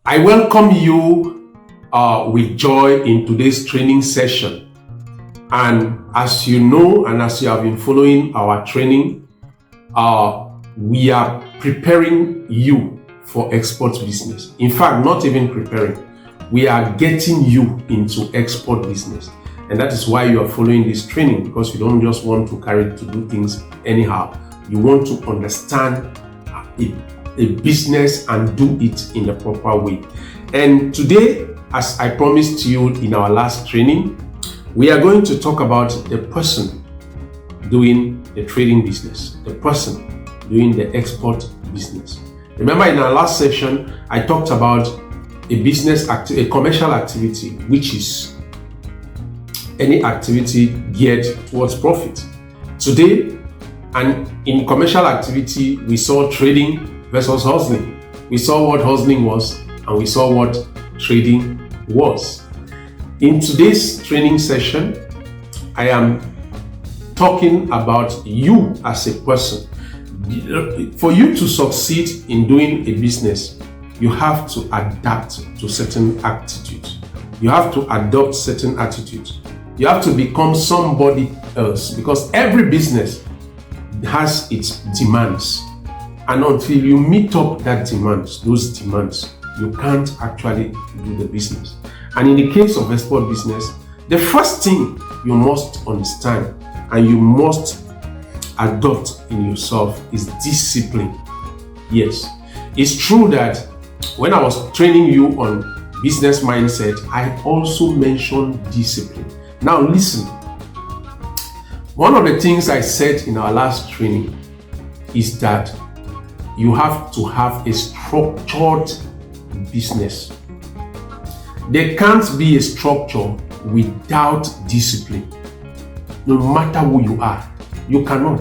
I welcome you with joy in today's training session. And as you know, and as you have been following our training, we are preparing you for export business. In fact, not even preparing, we are getting you into export business. And that is why you are following this training, because you don't just want to do things anyhow. You want to understand a business and do it in the proper way. And today, as I promised you in our last training, we are going to talk about the person doing the trading business, the person doing the export business. Remember, in our last session, I talked about a commercial activity, which is any activity geared towards profit. Today, and in commercial activity, we saw trading versus hustling. We saw what hustling was, and we saw what trading was. In today's training session, I am talking about you as a person. For you to succeed in doing a business, you have to adapt to certain attitudes. You have to adopt certain attitudes. You have to become somebody else, because every business has its demands. And until you meet up those demands, you can't actually do the business. And in the case of export business, the first thing you must understand and you must adopt in yourself is discipline. Yes, it's true that when I was training you on business mindset, I also mentioned discipline. Now listen, one of the things I said in our last training is that you have to have a structured business. There can't be a structure without discipline. No matter who you are, you cannot.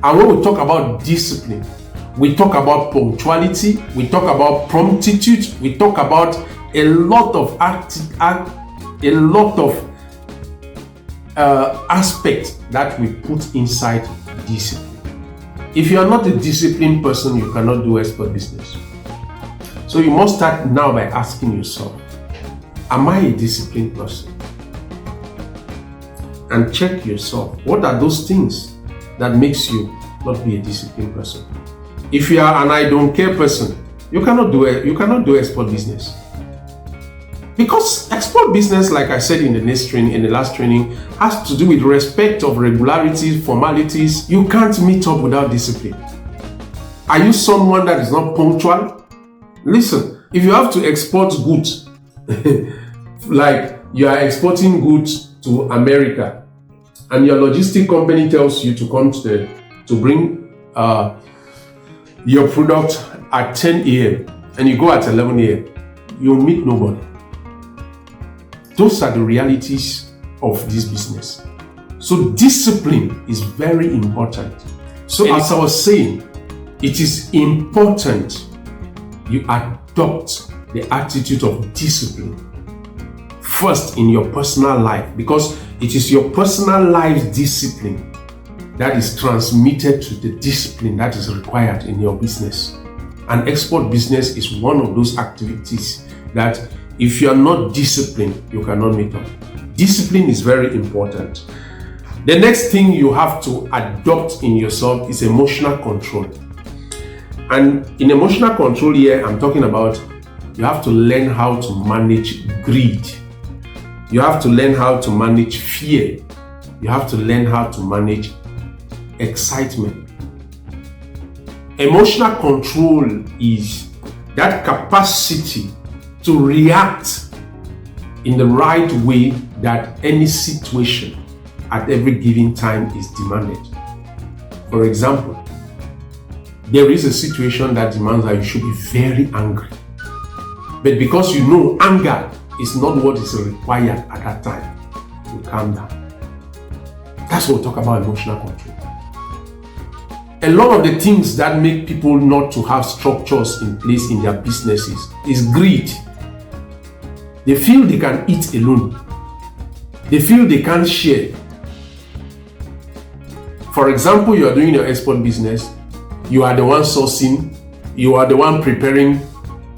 And when we talk about discipline, we talk about punctuality, we talk about promptitude, we talk about a lot of aspects that we put inside discipline. If you are not a disciplined person, you cannot do export business. So you must start now by asking yourself, am I a disciplined person? And check yourself. What are those things that makes you not be a disciplined person? If you are an I don't care person, you cannot do export business. Because export business, like I said in the last training, has to do with respect of regularities, formalities. You can't meet up without discipline. Are you someone that is not punctual? Listen, if you have to export goods, like you are exporting goods to America, and your logistic company tells you to come to bring your product at 10 a.m. and you go at 11 a.m., you'll meet nobody. Those are the realities of this business. So discipline is very important. So as I was saying, it is important you adopt the attitude of discipline first in your personal life, because it is your personal life discipline that is transmitted to the discipline that is required in your business. And export business is one of those activities that if you are not disciplined, you cannot meet up. Discipline is very important. The next thing you have to adopt in yourself is emotional control. And in emotional control here, I'm talking about you have to learn how to manage greed. You have to learn how to manage fear. You have to learn how to manage excitement. Emotional control is that capacity to react in the right way that any situation at every given time is demanded. For example, there is a situation that demands that you should be very angry. But because you know anger is not what is required at that time, you calm down. That's what we talk about emotional control. A lot of the things that make people not to have structures in place in their businesses is greed. They feel they can eat alone. They feel they can't share. For example, you are doing your export business, you are the one sourcing, you are the one preparing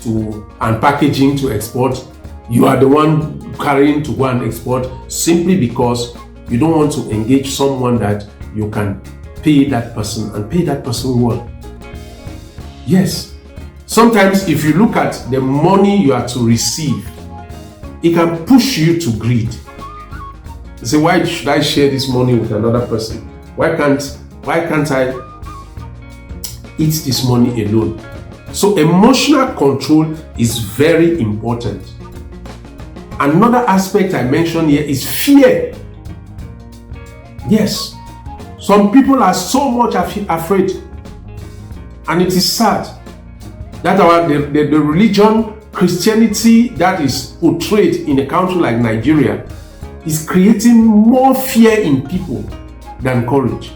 and packaging to export. You are the one carrying to go and export simply because you don't want to engage someone that you can pay that person and pay that person well. Yes. Sometimes if you look at the money you are to receive, it can push you to greed. You say, why should I share this money with another person? Why can't I eat this money alone? So emotional control is very important. Another aspect I mentioned here is fear. Yes, some people are so much afraid, and it is sad that the religion, Christianity that is portrayed in a country like Nigeria is creating more fear in people than courage.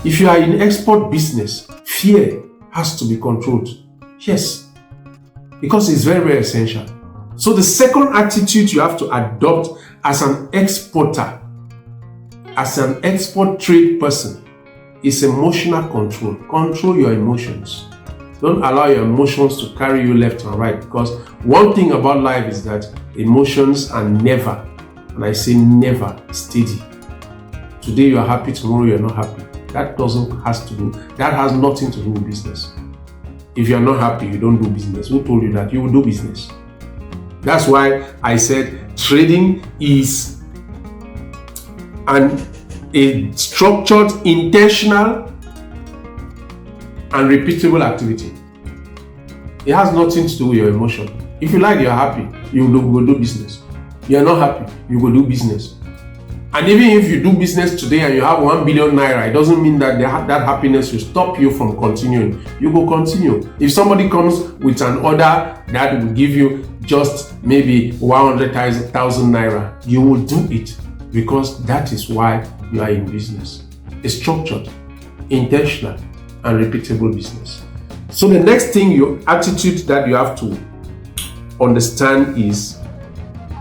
If you are in export business, fear has to be controlled. Yes, because it's very, very essential. So the second attitude you have to adopt as an exporter, as an export trade person, is emotional control. Control your emotions. Don't allow your emotions to carry you left and right, because one thing about life is that emotions are never, and I say never, steady. Today you are happy, tomorrow you are not happy. That has nothing to do with business. If you are not happy, you don't do business. Who told you that? You will do business. That's why I said trading is a structured, intentional, and repeatable activity. It has nothing to do with your emotion. If you like, you're happy, you will do business. You're not happy, you will do business. And even if you do business today and you have 1 billion naira, it doesn't mean that that happiness will stop you from continuing. You will continue. If somebody comes with an order that will give you just maybe 100,000 naira, you will do it, because that is why you are in business. A structured, intentional, and repeatable business. So the next thing, your attitude that you have to understand is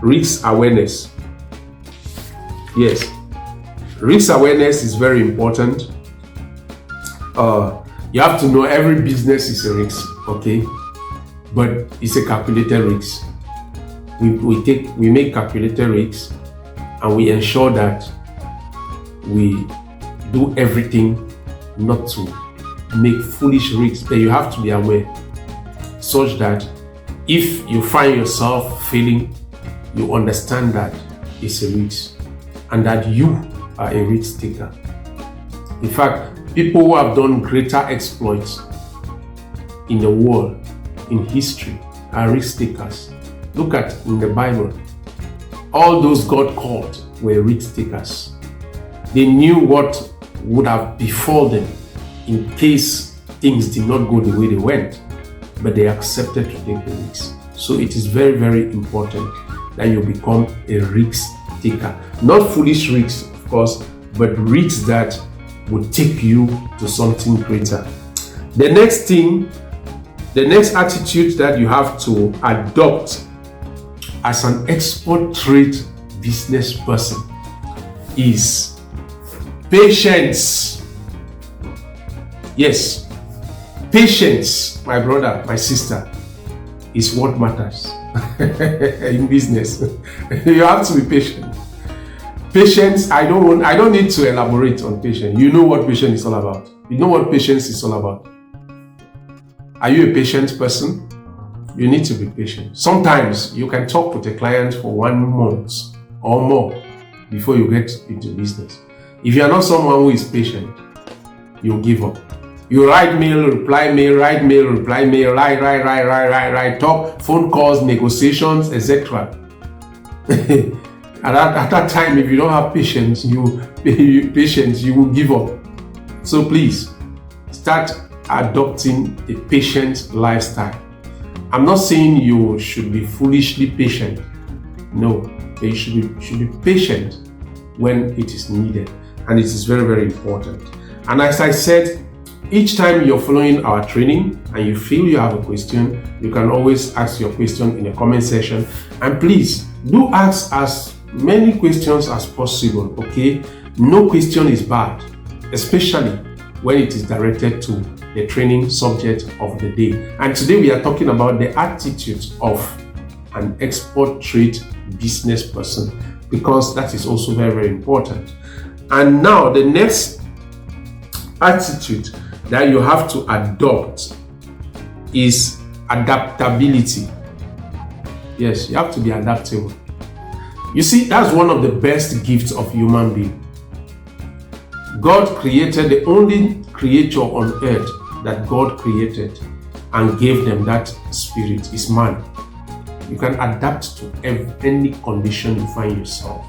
risk awareness. Yes, risk awareness is very important. You have to know every business is a risk, okay? But it's a calculated risk. We make calculated risks, and we ensure that we do everything not to make foolish risks. But you have to be aware, such that if you find yourself failing, you understand that it's a risk and that you are a risk taker. In fact, people who have done greater exploits in the world, in history, are risk takers. Look at in the Bible, all those God called were risk takers. They knew what would have befallen them in case things did not go the way they went, but they accepted to take the risk. So it is very, very important that you become a risk taker. Not foolish risks, of course, but risks that would take you to something greater. The next attitude that you have to adopt as an export trade business person is patience. Yes, patience, my brother, my sister, is what matters in business. You have to be patient. Patience, I don't need to elaborate on patience. You know what patience is all about. You know what patience is all about. Are you a patient person? You need to be patient. Sometimes you can talk with a client for 1 month or more before you get into business. If you are not someone who is patient, you'll give up. You write mail, reply mail, write mail, reply mail, write, talk, phone calls, negotiations, etc. And at that time, if you don't have patience, you will give up. So please, start adopting a patient lifestyle. I'm not saying you should be foolishly patient. No, you should be patient when it is needed. And it is very, very important. And as I said, each time you're following our training and you feel you have a question, you can always ask your question in the comment section. And please do ask as many questions as possible, okay? No question is bad, especially when it is directed to the training subject of the day. And today we are talking about the attitude of an export trade business person, because that is also very, very important. And now the next attitude that you have to adopt is adaptability. Yes, you have to be adaptable. You see, that's one of the best gifts of human being. God created the only creature on earth that God created and gave them that spirit is man. You can adapt to any condition you find yourself.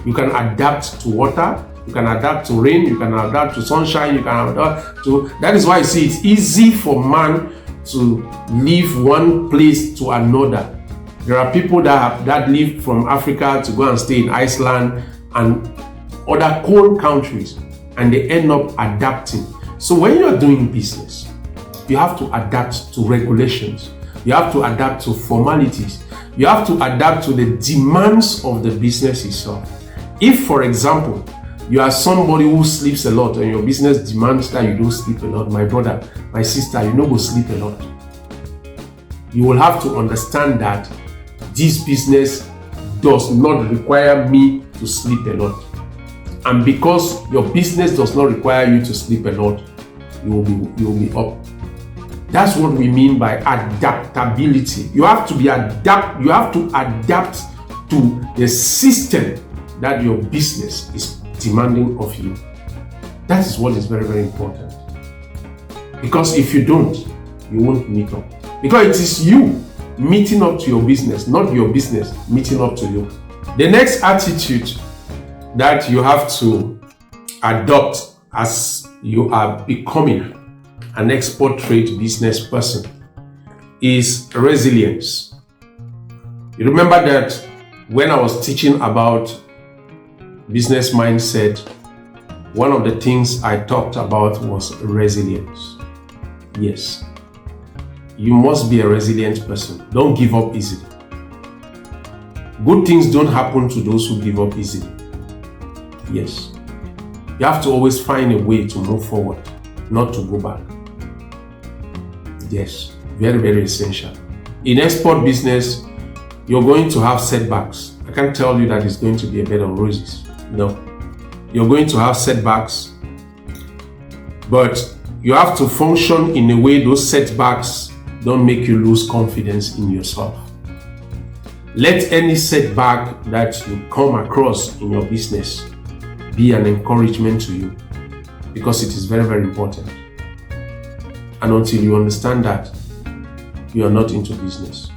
You can adapt to water, you can adapt to rain, you can adapt to sunshine, you can adapt to... That is why you see it's easy for man to leave one place to another. There are people that leave from Africa to go and stay in Iceland and other cold countries, and they end up adapting. So when you are doing business, you have to adapt to regulations. You have to adapt to formalities. You have to adapt to the demands of the business itself. If, for example, you are somebody who sleeps a lot and your business demands that you don't sleep a lot, my brother, my sister, you know, go sleep a lot. You will have to understand that this business does not require me to sleep a lot. And because your business does not require you to sleep a lot, you will be up. That's what we mean by adaptability. You have to adapt to the system that your business is demanding of you. That is what is very, very important. Because if you don't, you won't meet up. Because it is you meeting up to your business, not your business meeting up to you. The next attitude that you have to adopt as you are becoming an export trade business person is resilience. You remember that when I was teaching about business mindset, one of the things I talked about was resilience. Yes. You must be a resilient person. Don't give up easily. Good things don't happen to those who give up easily. Yes. You have to always find a way to move forward, not to go back. Yes. Very, very essential. In export business, you're going to have setbacks. I can't tell you that it's going to be a bed of roses. No. You're going to have setbacks, but you have to function in a way those setbacks don't make you lose confidence in yourself. Let any setback that you come across in your business be an encouragement to you, because it is very, very important. And until you understand that, you are not into business.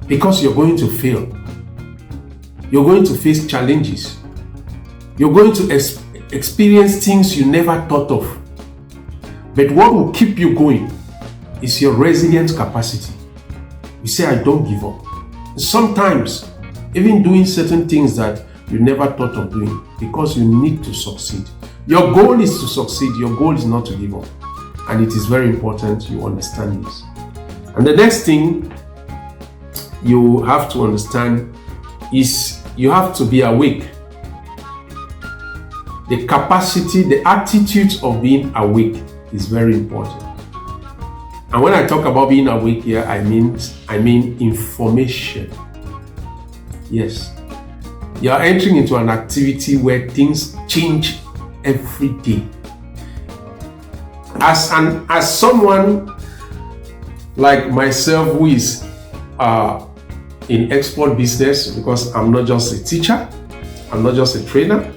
Because you're going to fail. You're going to face challenges. You're going to experience things you never thought of. But what will keep you going is your resilient capacity. You say, I don't give up. Sometimes, even doing certain things that you never thought of doing, because you need to succeed. Your goal is to succeed. Your goal is not to give up. And it is very important you understand this. And the next thing you have to understand is you have to be awake. The capacity, the attitude of being awake is very important. And when I talk about being awake here, I mean information. Yes. You are entering into an activity where things change every day. As someone like myself who is in export business, because I'm not just a teacher, I'm not just a trainer,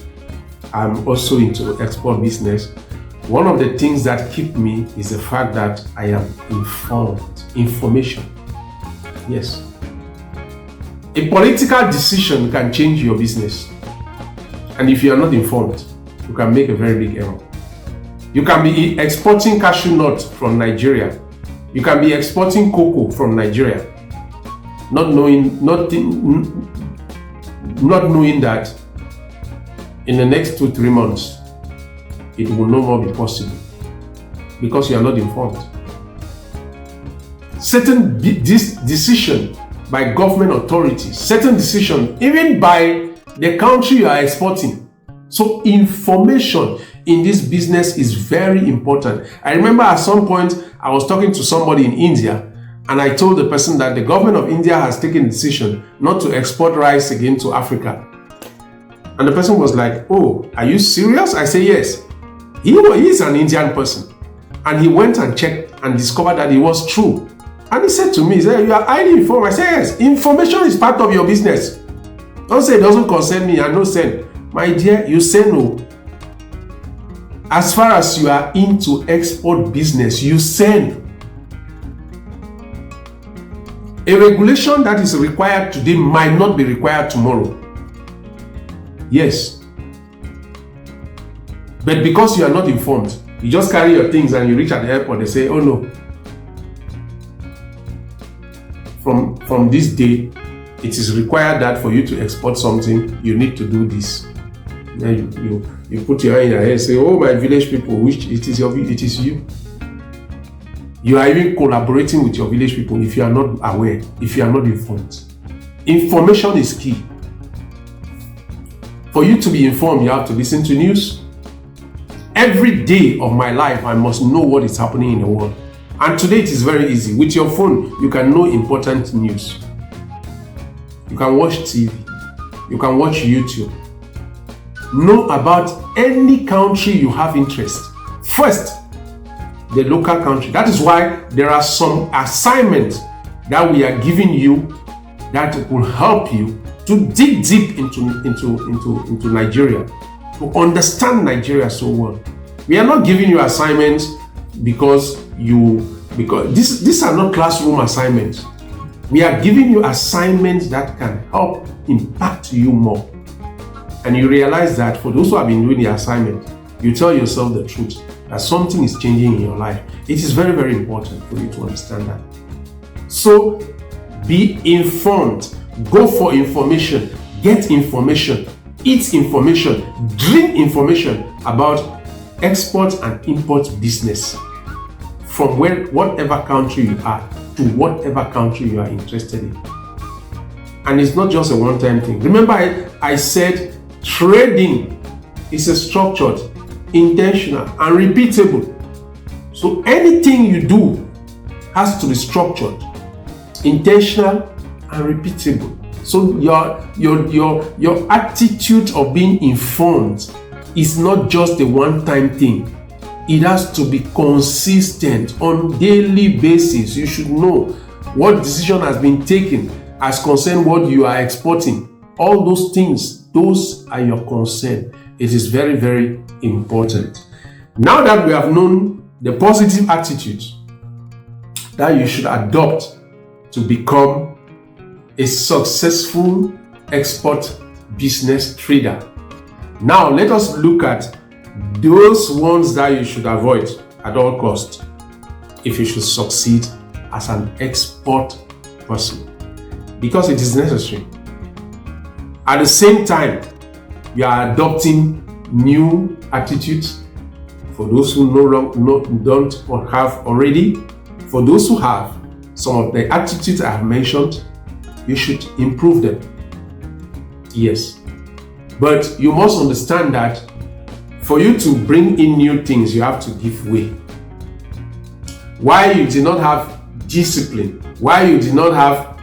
I'm also into export business. One of the things that keep me is the fact that I am informed. Information. Yes. A political decision can change your business. And if you are not informed, you can make a very big error. You can be exporting cashew nuts from Nigeria. You can be exporting cocoa from Nigeria, not knowing that in the next 2-3 months, it will no more be possible because you are not informed. Certain decision by government authorities, certain decision even by the country you are exporting. So information in this business is very important. I remember at some point I was talking to somebody in India, and I told the person that the government of India has taken a decision not to export rice again to Africa. And the person was like, "Oh, are you serious?" I say, "Yes." He is an Indian person. And he went and checked and discovered that it was true. And he said to me, he said, "You are highly informed." I said, "Yes, information is part of your business. Don't say it doesn't concern me and no send." My dear, you say no. As far as you are into export business, you send. A regulation that is required today might not be required tomorrow. Yes. But because you are not informed, you just carry your things and you reach at the airport, they say, "Oh no. From this day, it is required that for you to export something, you need to do this." Then you put your hand in your head and say, "Oh, my village people, which it is you." You are even collaborating with your village people if you are not aware, if you are not informed. Information is key. For you to be informed, you have to listen to news. Every day of my life, I must know what is happening in the world. And today it is very easy. With your phone, you can know important news. You can watch TV. You can watch YouTube. Know about any country you have interest. First, the local country. That is why there are some assignments that we are giving you that will help you to dig deep into Nigeria, to understand Nigeria so well. We are not giving you assignments because these are not classroom assignments. We are giving you assignments that can help impact you more. And you realize that for those who have been doing the assignment, you tell yourself the truth that something is changing in your life. It is very, very important for you to understand that. So be informed. Go for information. Get information. Eat information. Drink information about export and import business from whatever country you are to whatever country you are interested in. And it's not just a one-time thing. Remember, I said trading is a structured, intentional, and repeatable. So anything you do has to be structured, intentional, and repeatable. So your attitude of being informed is not just a one-time thing. It has to be consistent on daily basis. You should know what decision has been taken as concern what you are exporting. All those things, those are your concern. It is very, very important. Now that we have known the positive attitude that you should adopt to become a successful export business trader, now let us look at those ones that you should avoid at all costs if you should succeed as an export person, because it is necessary. At the same time, you are adopting new attitudes. For those who don't have already, for those who have, some of the attitudes I have mentioned, you should improve them. Yes. But you must understand that for you to bring in new things, you have to give way. Why you did not have discipline, why you did not have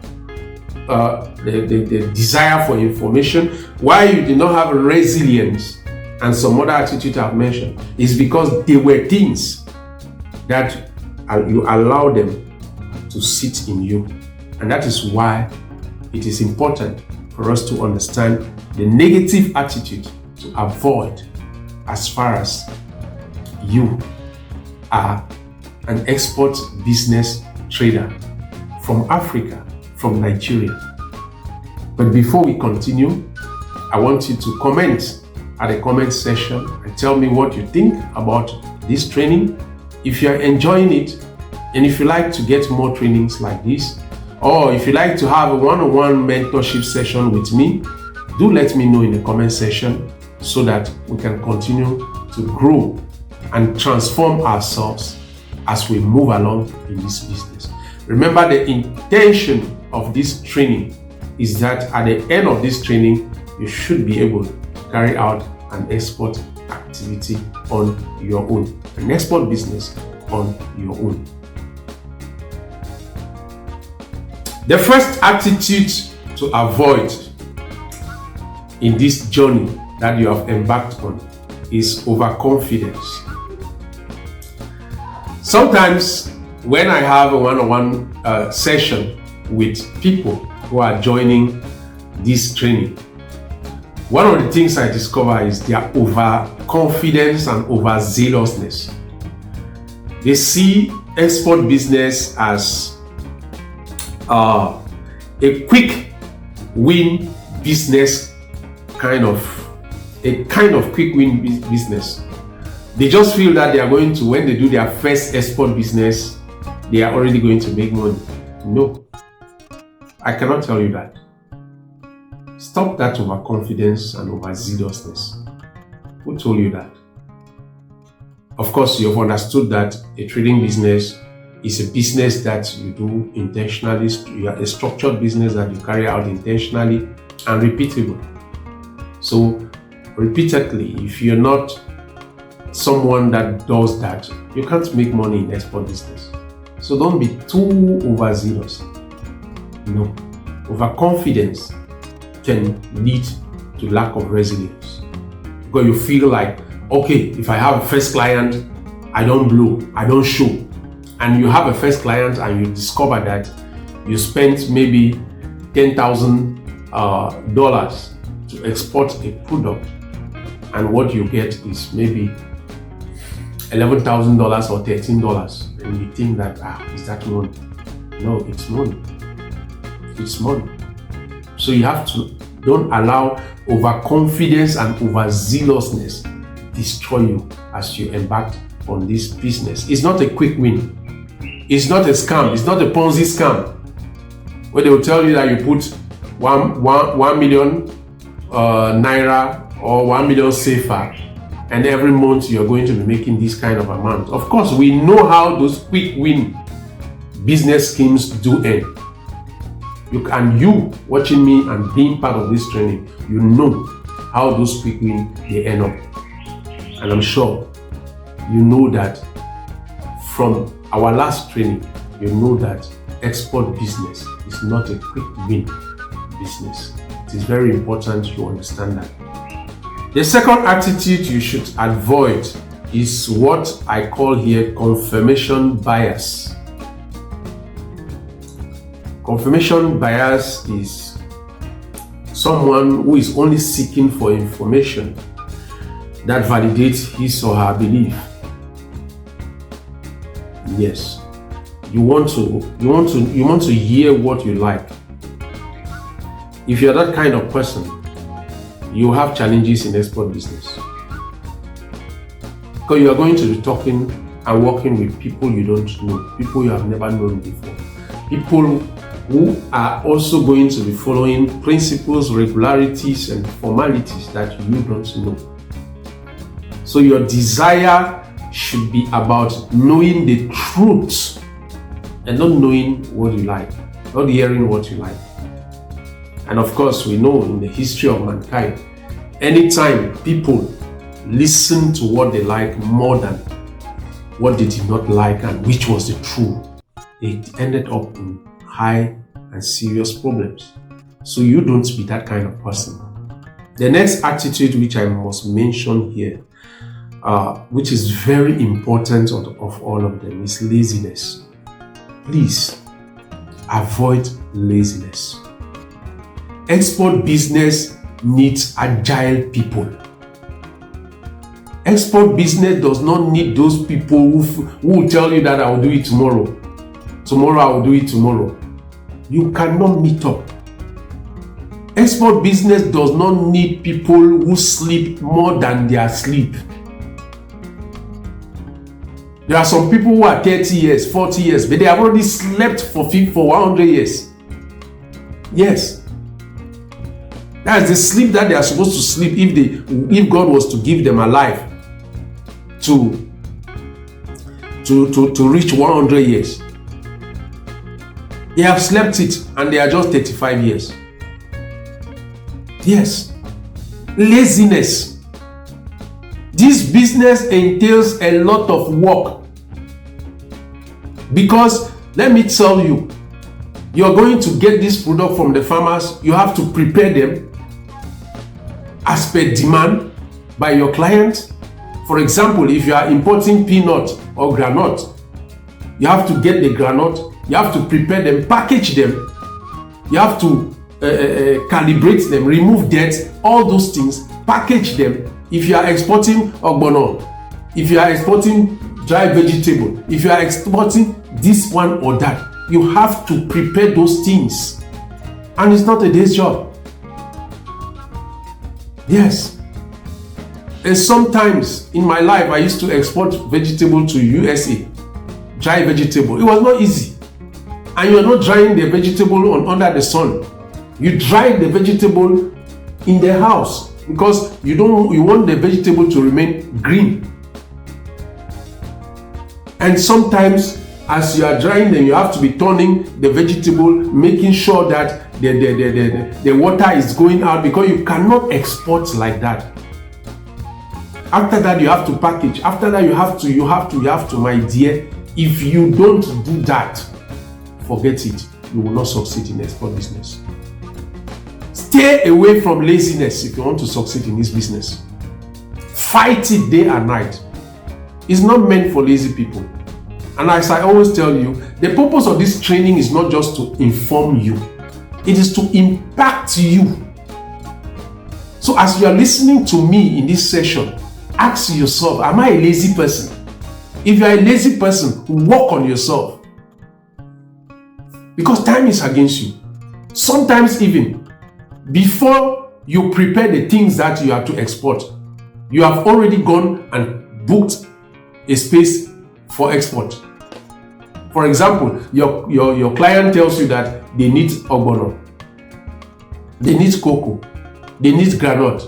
the desire for information, why you did not have resilience, and some other attitudes I've mentioned, is because they were things that you allow them to sit in you. And that is why it is important for us to understand the negative attitude to avoid as far as you are an export business trader from Africa, from Nigeria. But before we continue, I want you to comment at the comment section and tell me what you think about this training, if you are enjoying it, and if you like to get more trainings like this, or if you like to have a one-on-one mentorship session with me, do let me know in the comment section so that we can continue to grow and transform ourselves as we move along in this business. Remember, the intention of this training is that at the end of this training, you should be able to carry out an export activity on your own, an export business on your own. The first attitude to avoid in this journey that you have embarked on is overconfidence. Sometimes when I have a one-on-one session with people who are joining this training, one of the things I discover is their overconfidence and overzealousness. They see export business as a quick win business, a kind of quick win business. They just feel that they are going to, when they do their first export business, they are already going to make money. No, I cannot tell you that. Stop that overconfidence and overzealousness. Who told you that? Of course, you have understood that a trading business is a business that you do intentionally, a structured business that you carry out intentionally and repeatable. So, repeatedly, if you're not someone that does that, you can't make money in export business. So don't be too overzealous. No, overconfidence can lead to lack of resilience, because you feel like, okay, if I have a first client, I don't blow, I don't show. And you have a first client and you discover that you spent maybe $10,000 to export a product, and what you get is maybe $11,000 or $13, and you think that, is that money? No, it's money. It's money. So you have to, don't allow overconfidence and overzealousness destroy you as you embark on this business. It's not a quick win. It's not a scam. It's not a Ponzi scam where they will tell you that you put 1 million naira or 1 million safer, and every month you're going to be making this kind of amount. Of course, we know how those quick win business schemes do end. You watching me and being part of this training, you know how those quick win they end up. And I'm sure you know that from our last training, you know that export business is not a quick win business. It is very important you understand that. The second attitude you should avoid is what I call here confirmation bias. Confirmation bias is someone who is only seeking for information that validates his or her belief. Yes, you want to hear what you like. If you're that kind of person, you have challenges in export business, because you are going to be talking and working with people you don't know, people you have never known before, people who are also going to be following principles, regularities, and formalities that you don't know. So your desire should be about knowing the truth and not knowing what you like, not hearing what you like. And of course, we know in the history of mankind, anytime people listen to what they like more than what they did not like and which was the truth, they ended up in high and serious problems. So you don't be that kind of person. The next attitude which I must mention here, which is very important of all of them, is laziness. Please avoid laziness. Export business needs agile people. Export business does not need those people who will tell you that I will do it tomorrow. Tomorrow I will do it tomorrow. You cannot meet up. Export business does not need people who sleep more than they are asleep. There are some people who are 30 years, 40 years, but they have already slept for 100 years. Yes. That's the sleep that they are supposed to sleep if God was to give them a life to reach 100 years. They have slept it and they are just 35 years. Yes. Laziness. The This business entails a lot of work. Because let me tell you, you're going to get this product from the farmers. You have to prepare them as per demand by your client. For example, if you are importing peanut or granite, you have to get the granite, you have to prepare them, package them, you have to calibrate them, remove dirt, all those things, package them. If you are exporting ogbono, if you are exporting dry vegetable, if you are exporting this one or that, you have to prepare those things. And it's not a day's job. Yes. And sometimes in my life, I used to export vegetable to USA, dry vegetable. It was not easy. And you're not drying the vegetable under the sun. You dry the vegetable in the house because you want the vegetable to remain green. And sometimes as you are drying them, you have to be turning the vegetable, making sure that the water is going out, because you cannot export like that. After that, you have to package. After that, you have to, my dear, if you don't do that, forget it. You will not succeed in export business. Stay away from laziness if you want to succeed in this business. Fight it day and night. It's not meant for lazy people. And as I always tell you, the purpose of this training is not just to inform you. It is to impact you. So as you are listening to me in this session, ask yourself, am I a lazy person? If you are a lazy person, work on yourself. Because time is against you. Sometimes even before you prepare the things that you have to export, you have already gone and booked a space for export. For example, your client tells you that they need ogbono, they need cocoa, they need granite,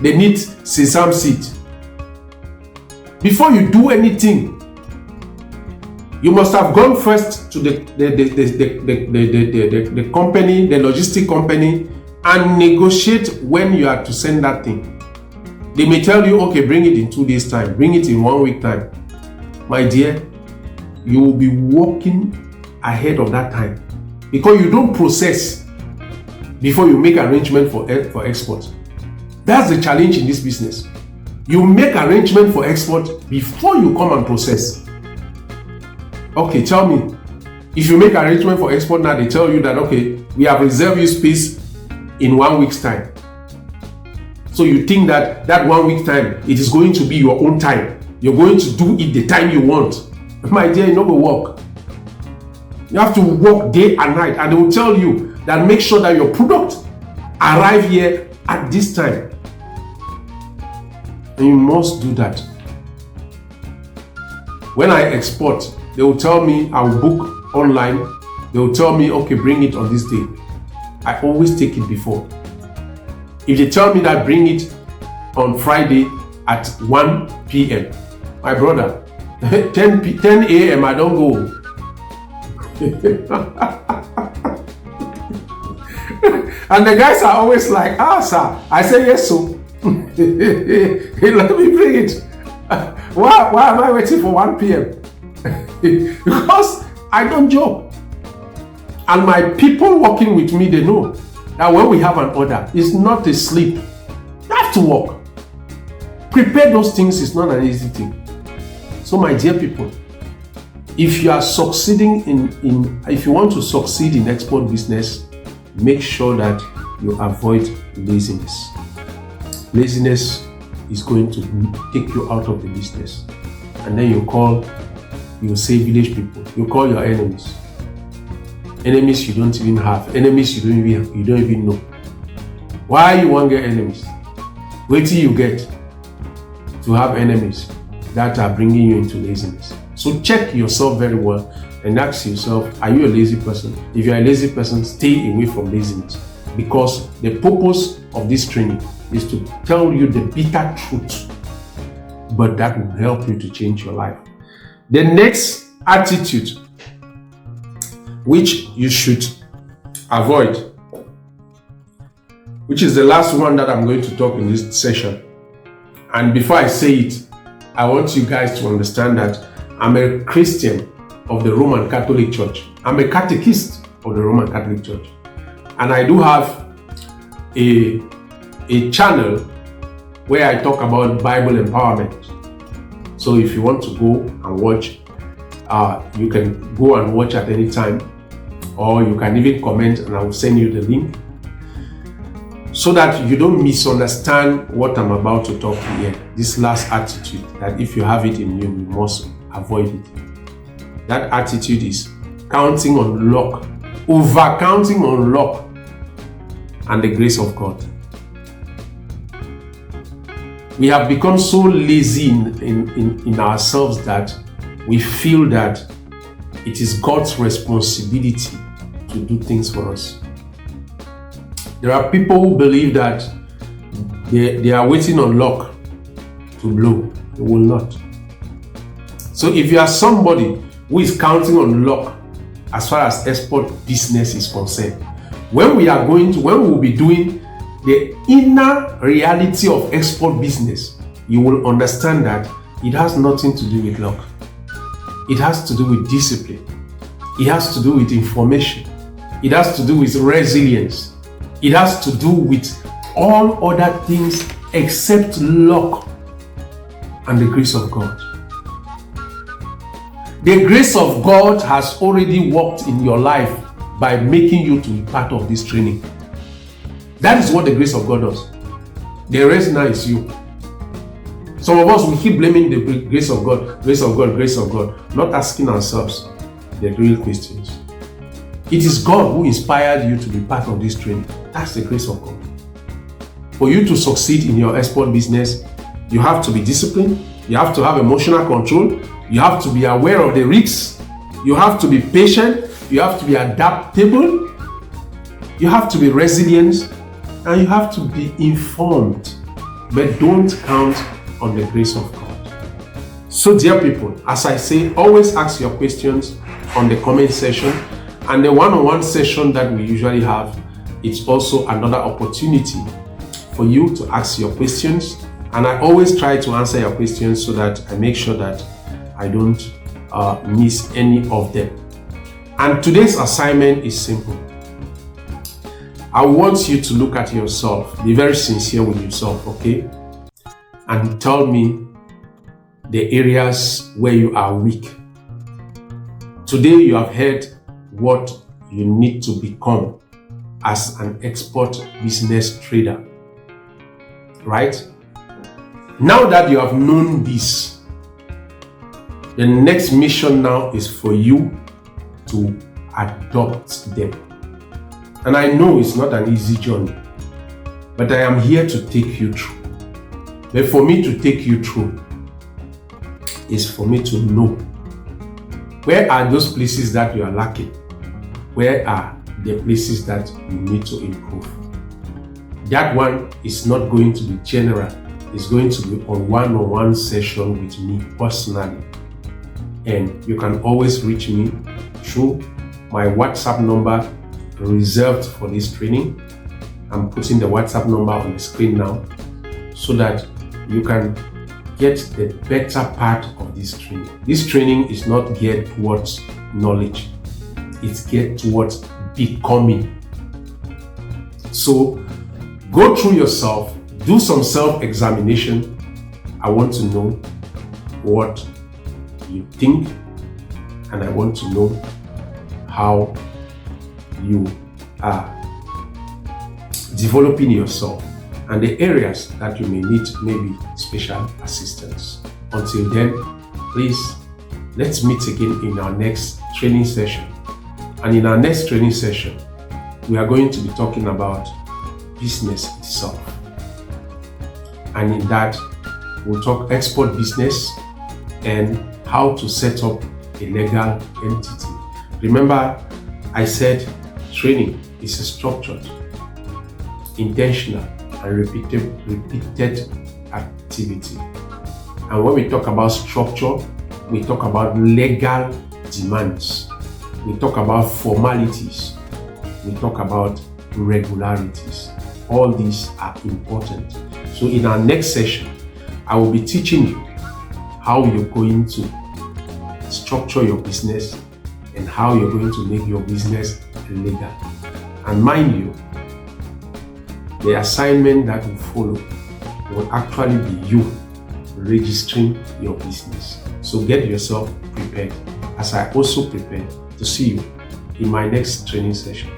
they need sesame seed. Before you do anything, you must have gone first to the company, the logistic company, and negotiate when you are to send that thing. They may tell you, okay, bring it in 2 days' time, bring it in 1 week time. My dear, you will be working ahead of that time, because you don't process before you make arrangement for export. That's the challenge in this business. You make arrangement for export before you come and process. Okay, tell me, if you make arrangement for export now, they tell you that, okay, we have reserved you space in 1 week's time. So you think that 1 week time, it is going to be your own time. You're going to do it the time you want. My dear, you know go work. You have to work day and night, and they will tell you that make sure that your product arrive here at this time. And you must do that. When I export, they will tell me I will book online. They will tell me, okay, bring it on this day. I always take it before. If they tell me that bring it on Friday at 1 p.m., my brother, 10 a.m. I don't go. And the guys are always like, sir. I say, yes, so. Let me bring it. Why am I waiting for 1 p.m.? Because I don't joke. And my people working with me, they know that when we have an order, it's not a sleep. You have to work. Prepare those things is not an easy thing. So my dear people, if you are succeeding if you want to succeed in export business, make sure that you avoid laziness. Laziness is going to take you out of the business. And then you say village people, you call your enemies. Enemies you don't even have, enemies you don't even know. Why you want to get enemies? Wait till you get to have enemies that are bringing you into laziness. So check yourself very well and ask yourself, are you a lazy person? If you're a lazy person, stay away from laziness, because the purpose of this training is to tell you the bitter truth, but that will help you to change your life. The next attitude which you should avoid, which is the last one that I'm going to talk in this session, And before I say it, I want you guys to understand that I'm a Christian of the Roman Catholic Church. I'm a catechist of the Roman Catholic Church. And I do have a channel where I talk about Bible empowerment. So if you want to go and watch, you can go and watch at any time, or you can even comment and I will send you the link, so that you don't misunderstand what I'm about to talk here. This last attitude, that if you have it in you, you must avoid it. That attitude is counting on luck, over counting on luck and the grace of God. We have become so lazy in ourselves that we feel that it is God's responsibility to do things for us. There are people who believe that they are waiting on luck to blow. It will not. So if you are somebody who is counting on luck as far as export business is concerned, when we will be doing the inner reality of export business, you will understand that it has nothing to do with luck. It has to do with discipline. It has to do with information. It has to do with resilience. It has to do with all other things except luck and the grace of God. The grace of God has already worked in your life by making you to be part of this training. That is what the grace of God does. The rest now is you. Some of us, we keep blaming the grace of God, grace of God, grace of God, not asking ourselves the real questions. It is God who inspired you to be part of this training. That's the grace of God. For you to succeed in your export business, you have to be disciplined, you have to have emotional control, you have to be aware of the risks, you have to be patient, you have to be adaptable, you have to be resilient, and you have to be informed. But don't count on the grace of God. So dear people, as I say, always ask your questions on the comment section, and the one-on-one session that we usually have, it's also another opportunity for you to ask your questions, and I always try to answer your questions so that I make sure that I don't miss any of them. And today's assignment is simple. I want you to look at yourself, be very sincere with yourself, okay? And tell me the areas where you are weak. Today you have heard what you need to become as an export business trader, right? Now that you have known this, the next mission now is for you to adopt them. And I know it's not an easy journey, but I am here to take you through. But for me to take you through is for me to know where are those places that you are lacking, where are the places that you need to improve. That one is not going to be general. It's going to be on one-on-one session with me personally. And you can always reach me through my WhatsApp number reserved for this training. I'm putting the WhatsApp number on the screen now so that you can get the better part of this training. This training is not geared towards knowledge. It's geared towards becoming. So go through yourself, do some self-examination. I want to know what you think, and I want to know how you are developing yourself and the areas that you may need maybe special assistance. Until then, please, let's meet again in our next training session. And in our next training session, we are going to be talking about business itself. And in that, we'll talk export business and how to set up a legal entity. Remember, I said training is a structured, intentional, and repeated activity. And when we talk about structure, we talk about legal demands. We talk about formalities. We talk about regularities. All these are important. So in our next session, I will be teaching you how you're going to structure your business and how you're going to make your business legal. And mind you, the assignment that will follow will actually be you registering your business. So get yourself prepared as I also prepare to see you in my next training session.